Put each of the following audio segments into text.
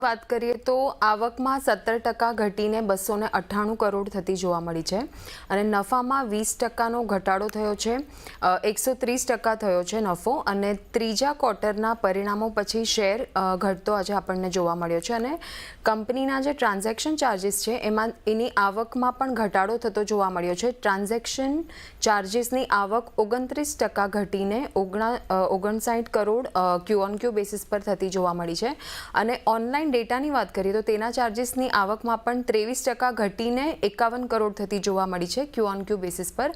વાત કરીએ તો આવકમાં 17% ઘટીને 298 કરોડ થતી જોવા મળી છે અને નફામાં 20%નો ઘટાડો થયો છે. 130% થયો છે નફો અને ત્રીજા ક્વાર્ટરના પરિણામો પછી શેર ઘટતો આજે આપણને જોવા મળ્યો છે અને કંપનીના જે ટ્રાન્ઝેક્શન ચાર્જીસ છે એની આવકમાં પણ ઘટાડો થતો જોવા મળ્યો છે. ટ્રાન્ઝેક્શન ચાર્જીસની આવક 29% ઘટીને 59 કરોડ ક્યુ ઓન ક્યુ બેસિસ પર થતી જોવા મળી છે અને ઓનલાઈન ડેટાની વાત કરીએ તો તેના ચાર્જીસની આવકમાં પણ 23% ઘટીને 51 કરોડ થતી જોવા મળી છે ક્યુ ઓન ક્યુ બેસિસ પર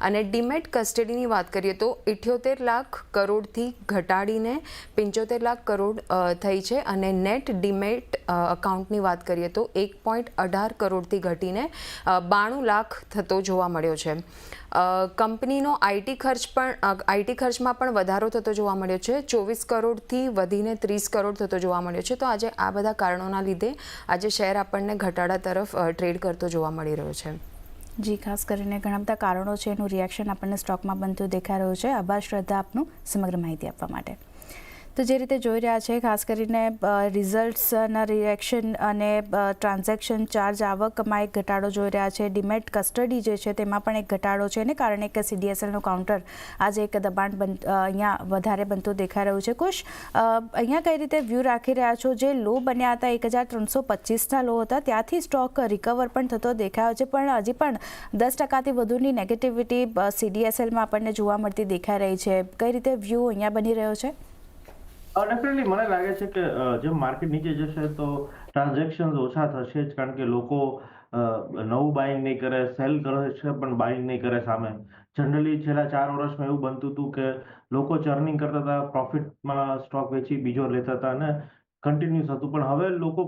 અને ડીમેટ કસ્ટડીની વાત કરીએ તો 78 લાખ કરોડથી ઘટાડીને 75 લાખ કરોડ થઈ છે અને નેટ ડીમેટ અકાઉન્ટની વાત કરીએ તો 1.18 કરોડથી ઘટીને 92 લાખ થતો જોવા મળ્યો છે. કંપનીનો આઈટી ખર્ચમાં પણ વધારો થતો જોવા મળ્યો છે. 24 કરોડથી વધીને 30 કરોડ થતો જોવા મળ્યો છે. તો આજે આ બધા કારણોના લીધે આજે શેર આપણને ઘટાડા તરફ ટ્રેડ કરતો જોવા મળી રહ્યો છે. જી, ખાસ કરીને ઘણા બધા કારણો છે, એનું રિએક્શન આપણને સ્ટોકમાં બનતું દેખાઈ રહ્યું છે. આભાર શ્રદ્ધા આપનું સમગ્ર માહિતી આપવા માટે. તો જે રીતે જોઈ રહ્યા છે, ખાસ કરીને રિઝલ્ટ્સના રિએક્શન અને ટ્રાન્ઝેક્શન ચાર્જ આવકમાં એક ઘટાડો જોઈ રહ્યા છે. ડીમેટ કસ્ટડી જે છે તેમાં પણ એક ઘટાડો છે એને કારણે કે CDSLનું કાઉન્ટર આજે એક દબાણ અહીંયા વધારે બનતું દેખાઈ રહ્યું છે. કુશ, અહીંયા કઈ રીતે વ્યૂ રાખી રહ્યા છો? જે લો બન્યા હતા 1325ના લો હતા, ત્યાંથી સ્ટોક રિકવર પણ થતો દેખાયો છે, પણ હજી પણ 10%થી વધુની નેગેટિવિટી CDSLમાં આપણને જોવા મળતી દેખાઈ રહી છે. કઈ રીતે વ્યૂ અહીંયા બની રહ્યો છે? ડેફિનેટલી મને લાગે છે કે જેમ માર્કેટ નીચે જશે તો ટ્રાન્ઝેક્શન ઓછા થશે જ, કારણ કે લોકો નવું બાઇંગ નહીં કરે, સેલ કરે છે પણ બાઇંગ નહીં કરે સામે. જનરલી છેલ્લા 4 વર્ષમાં એવું બનતું હતું કે લોકો ચર્નિંગ કરતા હતા, પ્રોફિટમાં સ્ટોક વેચી બીજો લેતા હતા અને કન્ટિન્યુઅસ હતું, પણ હવે લોકો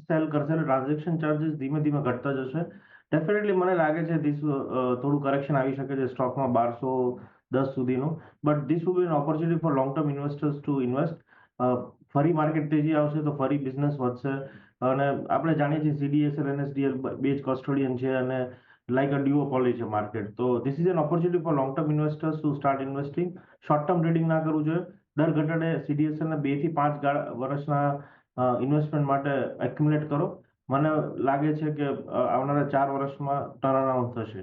સેલ કરશે અને ટ્રાન્ઝેક્શન ચાર્જીસ ધીમે ધીમે ઘટતા જશે. ડેફિનેટલી મને લાગે છે થોડું કરેક્શન આવી શકે છે સ્ટોકમાં 1210 સુધીનું, but this will be N opportunity four long term investors two invest. ફરી માર્કેટ તેજી આવશે તો ફરી બિઝનેસ વધશે અને આપણે જાણીએ છીએ CDSL NSDL બે જ કસ્ટોડિયન છે અને લાઈક અ ડ્યુઓપોલી છે માર્કેટ. તો this is an opportunity four long term investors to start investing. Short term trading ના કરવું જોઈએ. દર ઘટાડે CDSL ને 2 થી 5 વર્ષના ઇન્વેસ્ટમેન્ટ માટે એક્યુમ્યુલેટ કરો. મને લાગે છે કે આવનારા 4 વર્ષમાં ટર્ન અરાઉન્ડ થશે.